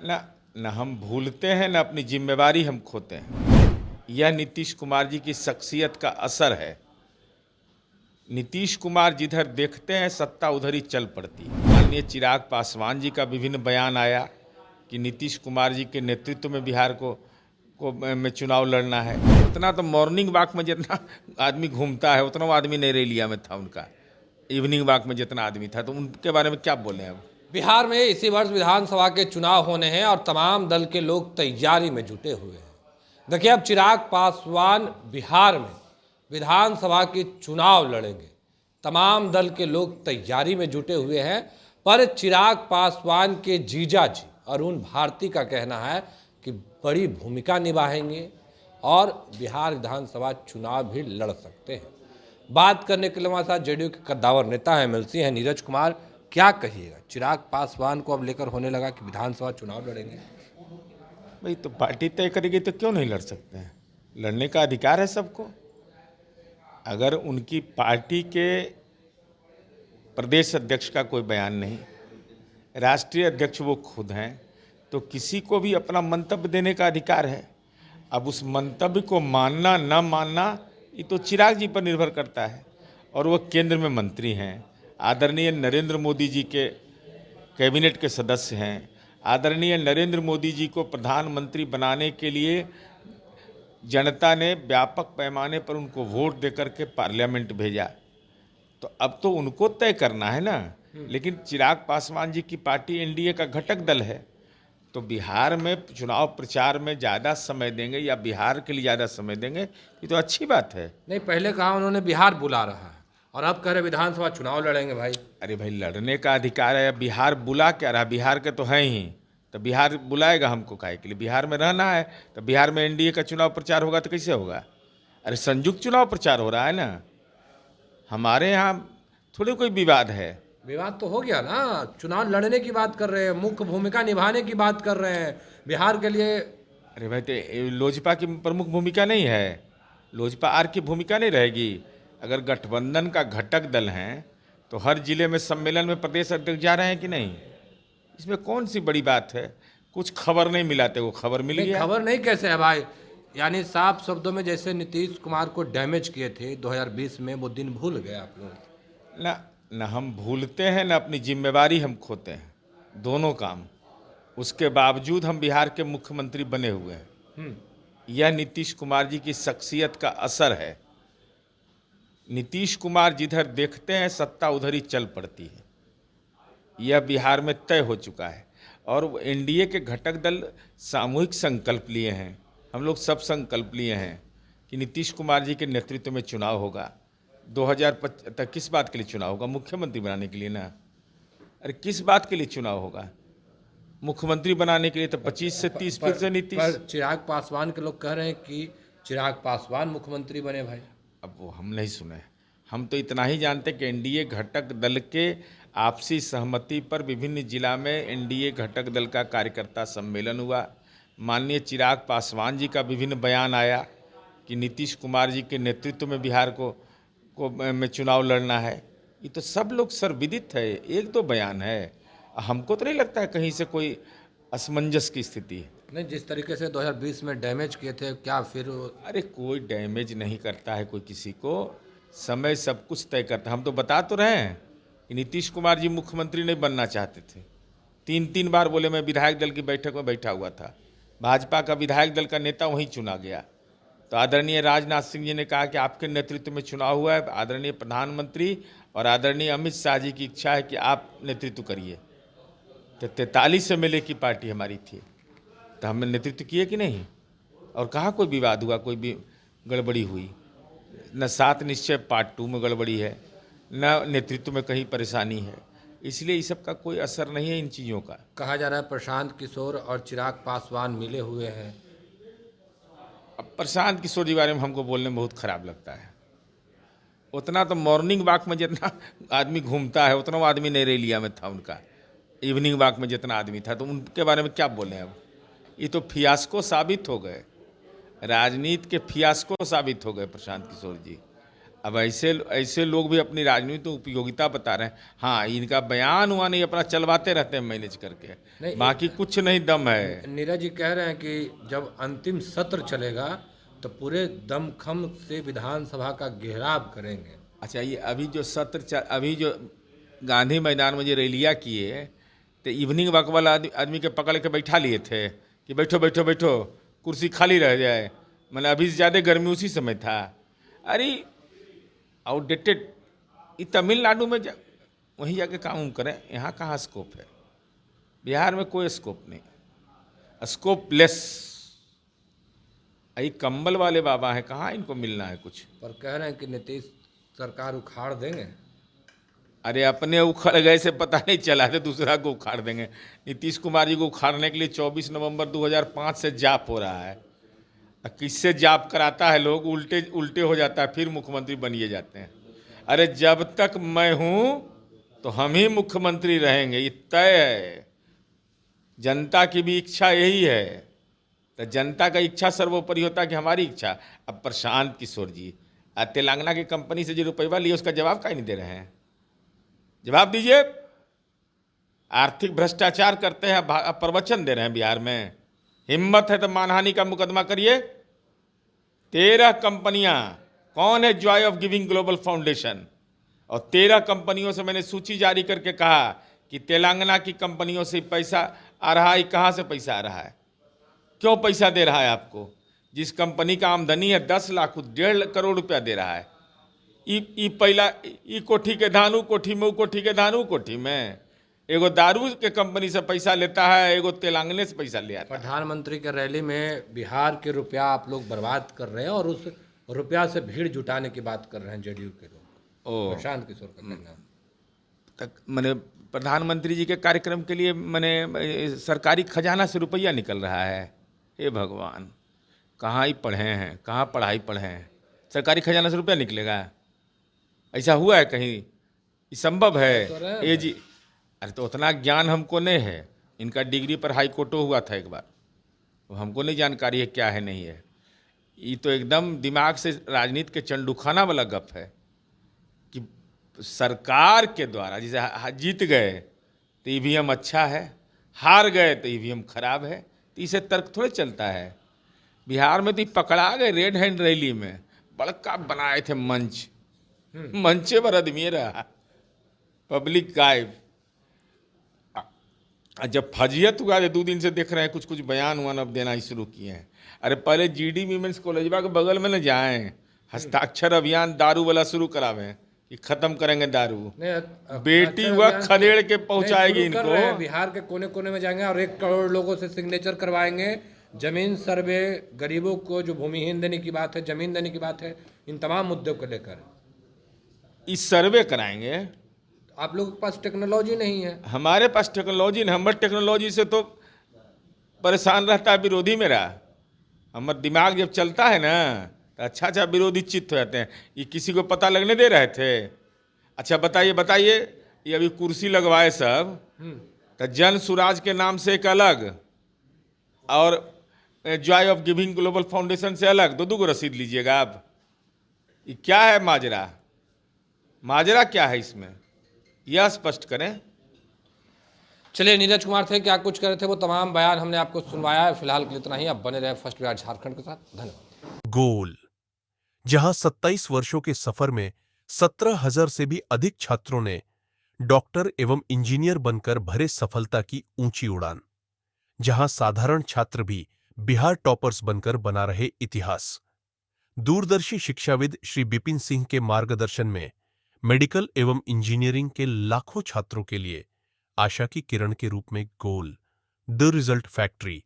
ना न हम भूलते हैं न अपनी जिम्मेवारी हम खोते हैं। यह नीतीश कुमार जी की शख्सियत का असर है। नीतीश कुमार जिधर देखते हैं सत्ता उधर ही चल पड़ती है। माननीय चिराग पासवान जी का विभिन्न बयान आया कि नीतीश कुमार जी के नेतृत्व में बिहार में चुनाव लड़ना है। उतना तो मॉर्निंग वॉक में जितना आदमी घूमता है उतना वो आदमी नहीं रैलिया में था। उनका इवनिंग वॉक में जितना आदमी था, तो उनके बारे में क्या बोले अब। बिहार में इसी वर्ष विधानसभा के चुनाव होने हैं और तमाम दल के लोग तैयारी में जुटे हुए हैं। देखिए, अब चिराग पासवान बिहार में विधानसभा के चुनाव लड़ेंगे। तमाम दल के लोग तैयारी में जुटे हुए हैं, पर चिराग पासवान के जीजा जी अरुण भारती का कहना है कि बड़ी भूमिका निभाएंगे और बिहार विधानसभा चुनाव भी लड़ सकते हैं। बात करने के लिए हमारे साथ जेडीयू के कद्दावर नेता हैं, एमएलसी हैं नीरज कुमार। क्या कहिएगा, चिराग पासवान को अब लेकर होने लगा कि विधानसभा चुनाव लड़ेंगे? भाई, तो पार्टी तय करेगी तो क्यों नहीं लड़ सकते हैं? लड़ने का अधिकार है सबको। अगर उनकी पार्टी के प्रदेश अध्यक्ष का कोई बयान नहीं, राष्ट्रीय अध्यक्ष वो खुद हैं, तो किसी को भी अपना मंतव्य देने का अधिकार है। अब उस मंतव्य को मानना न मानना ये तो चिराग जी पर निर्भर करता है। और वो केंद्र में मंत्री हैं, आदरणीय नरेंद्र मोदी जी के कैबिनेट के सदस्य हैं। आदरणीय नरेंद्र मोदी जी को प्रधानमंत्री बनाने के लिए जनता ने व्यापक पैमाने पर उनको वोट देकर के पार्लियामेंट भेजा, तो अब तो उनको तय करना है ना। लेकिन चिराग पासवान जी की पार्टी एनडीए का घटक दल है, तो बिहार में चुनाव प्रचार में ज़्यादा समय देंगे या बिहार के लिए ज़्यादा समय देंगे, ये तो अच्छी बात है। नहीं, पहले कहा उन्होंने बिहार बुला रहा है और अब कह रहे विधानसभा चुनाव लड़ेंगे। भाई, अरे भाई, लड़ने का अधिकार है। बिहार बुला क्या रहा? बिहार के तो हैं ही, तो बिहार बुलाएगा हमको काहे के लिए? बिहार में रहना है तो बिहार में एनडीए का चुनाव प्रचार होगा तो कैसे होगा? अरे संयुक्त चुनाव प्रचार हो रहा है ना। हमारे यहाँ थोड़ी कोई विवाद है। विवाद तो हो गया ना, चुनाव लड़ने की बात कर रहे हैं, मुख्य भूमिका निभाने की बात कर रहे हैं बिहार के लिए। अरे भाई, तो लोजपा की प्रमुख भूमिका नहीं है? लोजपा आर की भूमिका नहीं रहेगी? अगर गठबंधन का घटक दल हैं तो हर जिले में सम्मेलन में प्रदेश अध्यक्ष जा रहे हैं कि नहीं? इसमें कौन सी बड़ी बात है? कुछ खबर नहीं मिलाते, वो खबर मिल गया। खबर नहीं कैसे है भाई? यानी साफ शब्दों में जैसे नीतीश कुमार को डैमेज किए थे 2020 में, वो दिन भूल गए आप लोग? न हम भूलते हैं न अपनी जिम्मेवारी हम खोते हैं, दोनों काम। उसके बावजूद हम बिहार के मुख्यमंत्री बने हुए हैं। यह नीतीश कुमार जी की शख्सियत का असर है। नीतीश कुमार जिधर देखते हैं सत्ता उधर ही चल पड़ती है। यह बिहार में तय हो चुका है। और एनडीए के घटक दल सामूहिक संकल्प लिए हैं, हम लोग सब संकल्प लिए हैं कि नीतीश कुमार जी के नेतृत्व में चुनाव होगा। 2025 तक किस बात के लिए चुनाव होगा? मुख्यमंत्री बनाने के लिए ना। अरे किस बात के लिए चुनाव होगा? मुख्यमंत्री बनाने के लिए तो 25 से 30% से नीतीश। पर चिराग पासवान के लोग कह रहे हैं कि चिराग पासवान मुख्यमंत्री बने। भाई, अब वो हम नहीं सुने। हम तो इतना ही जानते कि एनडीए घटक दल के आपसी सहमति पर विभिन्न जिला में एनडीए घटक दल का कार्यकर्ता सम्मेलन हुआ। माननीय चिराग पासवान जी का विभिन्न बयान आया कि नीतीश कुमार जी के नेतृत्व में बिहार में चुनाव लड़ना है। ये तो सब लोग सर्वविदित है, एक दो बयान है। हमको तो नहीं लगता है कहीं से कोई असमंजस की स्थिति है। नहीं, जिस तरीके से 2020 में डैमेज किए थे, क्या फिर? अरे कोई डैमेज नहीं करता है कोई किसी को, समय सब कुछ तय करता है। हम तो बता तो रहे हैं कि नीतीश कुमार जी मुख्यमंत्री नहीं बनना चाहते थे। 3 बार बोले मैं विधायक दल की बैठक में बैठा हुआ था, भाजपा का विधायक दल का नेता वहीं चुना गया। तो आदरणीय राजनाथ सिंह जी ने कहा कि आपके नेतृत्व में चुनाव हुआ है, आदरणीय प्रधानमंत्री और आदरणीय अमित शाह जी की इच्छा है कि आप नेतृत्व करिए। तो 43 MLA की पार्टी हमारी थी, तो हमने नेतृत्व किए कि नहीं? और कहाँ कोई विवाद हुआ, कोई भी गड़बड़ी हुई? न 7 निश्चय पार्ट 2 में गड़बड़ी है, न नेतृत्व में कहीं परेशानी है। इसलिए इस सब का कोई असर नहीं है इन चीज़ों का। कहा जा रहा है प्रशांत किशोर और चिराग पासवान मिले हुए हैं। अब प्रशांत किशोर जी बारे में हमको बोलने में बहुत खराब लगता है। उतना तो मॉर्निंग वॉक में जितना आदमी घूमता है उतना वो आदमी नहीं रैलिया में था। उनका इवनिंग वॉक में जितना आदमी था, तो उनके बारे में क्या बोलें अब? ये तो फियास्को साबित हो गए, राजनीति के फियास्को साबित हो गए प्रशांत किशोर जी। अब ऐसे ऐसे लोग भी अपनी राजनीति तो उपयोगिता बता रहे हैं। हाँ, इनका बयान हुआ नहीं, अपना चलवाते रहते हैं मैनेज करके, नहीं, बाकी कुछ नहीं दम है। नीरज जी कह रहे हैं कि जब अंतिम सत्र चलेगा तो पूरे दमखम से विधानसभा का घेराव करेंगे। अच्छा, ये अभी जो अभी जो गांधी मैदान में जो रैलियाँ किए, तो इवनिंग वॉक वाला आदमी के पकड़ के बैठा लिए थे कि बैठो बैठो बैठो, कुर्सी खाली रह जाए। मैंने अभी से ज़्यादा गर्मी उसी समय था। अरे आउटडेटेड। ये तमिलनाडु में वहीं जाके काम करें, यहाँ कहाँ स्कोप है? बिहार में कोई स्कोप नहीं, स्कोपलेस। ये कंबल वाले बाबा हैं, कहाँ इनको मिलना है कुछ? पर कह रहे हैं कि नीतीश सरकार उखाड़ देंगे। अरे अपने उखड़ गए से पता नहीं चला, तो दूसरा को उखाड़ देंगे। नीतीश कुमार जी को उखाड़ने के लिए 24 नवंबर 2005 से जाप हो रहा है। किससे जाप कराता है लोग, उल्टे उल्टे हो जाता है, फिर मुख्यमंत्री बनिए जाते हैं। अरे जब तक मैं हूँ तो हम ही मुख्यमंत्री रहेंगे, ये तय है। जनता की भी इच्छा यही है, तो जनता का इच्छा सर्वोपरि होता है कि हमारी इच्छा। अब प्रशांत किशोर जी तेलंगाना की कंपनी से जो रुपया लिए, उसका जवाब काहे नहीं दे रहे हैं? जवाब दीजिए। आर्थिक भ्रष्टाचार करते हैं, प्रवचन दे रहे हैं बिहार में। हिम्मत है तो मानहानि का मुकदमा करिए। 13 कंपनियां, कौन है Joy of giving global foundation, और 13 कंपनियों से मैंने सूची जारी करके कहा कि तेलंगाना की कंपनियों से पैसा आ रहा है। कहाँ से पैसा आ रहा है? क्यों पैसा दे रहा है आपको? जिस कंपनी का आमदनी है 10 लाख, 1.5 करोड़ रुपया दे रहा है। ई पहला ई कोठी के धानु कोठी में, कोठी के धानु कोठी में एगो दारू के कंपनी से पैसा लेता है, एगो तेलंगाना से पैसा ले आता है। प्रधानमंत्री के रैली में बिहार के रुपया आप लोग बर्बाद कर रहे हैं और उस रुपया से भीड़ जुटाने की बात कर रहे हैं जेडीयू के लोग। प्रशांत किशोर का कहना तक मैंने प्रधानमंत्री जी के कार्यक्रम के लिए मैंने सरकारी खजाना से रुपया निकल रहा है। हे भगवान, कहाँ ही पढ़े हैं, कहाँ पढ़ाई पढ़े हैं? सरकारी खजाना से रुपया निकलेगा? ऐसा हुआ है कहीं? ये संभव है? ये जी, अरे तो उतना ज्ञान हमको नहीं है। इनका डिग्री पर हाई कोर्टो हुआ था एक बार, तो हमको नहीं जानकारी है क्या है नहीं है। ये तो एकदम दिमाग से राजनीति के चंडूखाना वाला गप है कि सरकार के द्वारा जैसे जीत गए तो ईवीएम अच्छा है, हार गए तो ईवीएम खराब है, तो इसे तर्क थोड़े चलता है। बिहार में तो पकड़ा गए रेड हैंड रैली में, बड़का बनाए थे मंच, मंचे पर आदमी रहा, पब्लिक गायब। जब फजियत हुआ, 2 दिन से देख रहे हैं कुछ कुछ बयान हुआ अब देना ही शुरू किए हैं। अरे पहले जीडी वीमेंस कॉलेजवा के बगल में न जाएं, हस्ताक्षर अभियान दारू वाला शुरू करावें कि खत्म करेंगे दारू। बेटी वह खदेड़ के पहुंचाएगी इनको। बिहार के कोने कोने में जाएंगे और 1 करोड़ लोगों से सिग्नेचर करवाएंगे। जमीन सर्वे, गरीबों को जो भूमिहीन देने की बात है, जमीन देने की बात है, इन तमाम मुद्दों को लेकर इस सर्वे कराएंगे। आप लोगों के पास टेक्नोलॉजी नहीं है। हमारे पास टेक्नोलॉजी नहीं, हमारे टेक्नोलॉजी से तो परेशान रहता है विरोधी मेरा। हमारा दिमाग जब चलता है ना तो अच्छा अच्छा विरोधी चित्त हो जाते हैं। ये किसी को पता लगने दे रहे थे? अच्छा बताइए बताइए, ये अभी कुर्सी लगवाए सब, तो जन सुराज के नाम से एक अलग और Joy of giving global foundation से अलग, 2 रसीद लीजिएगा आप। ये क्या है माजरा? माजरा क्या है इसमें, यह स्पष्ट करें। चलिए, नीरज कुमार थे, क्या कुछ कर रहे थे वो तमाम बयान हमने आपको सुनवाया है। फिलहाल के लिए इतना ही। आप बने रहे फर्स्ट बिहार झारखंड के साथ। धन्यवाद। गोल, जहां 27 वर्षों के सफर में 17,000 से भी अधिक छात्रों ने डॉक्टर एवं इंजीनियर बनकर भरे सफलता की ऊंची उड़ान, जहां साधारण छात्र भी बिहार टॉपर्स बनकर बना रहे इतिहास। दूरदर्शी शिक्षाविद श्री बिपिन सिंह के मार्गदर्शन में मेडिकल एवं इंजीनियरिंग के लाखों छात्रों के लिए आशा की किरण के रूप में गोल, द रिजल्ट फैक्ट्री।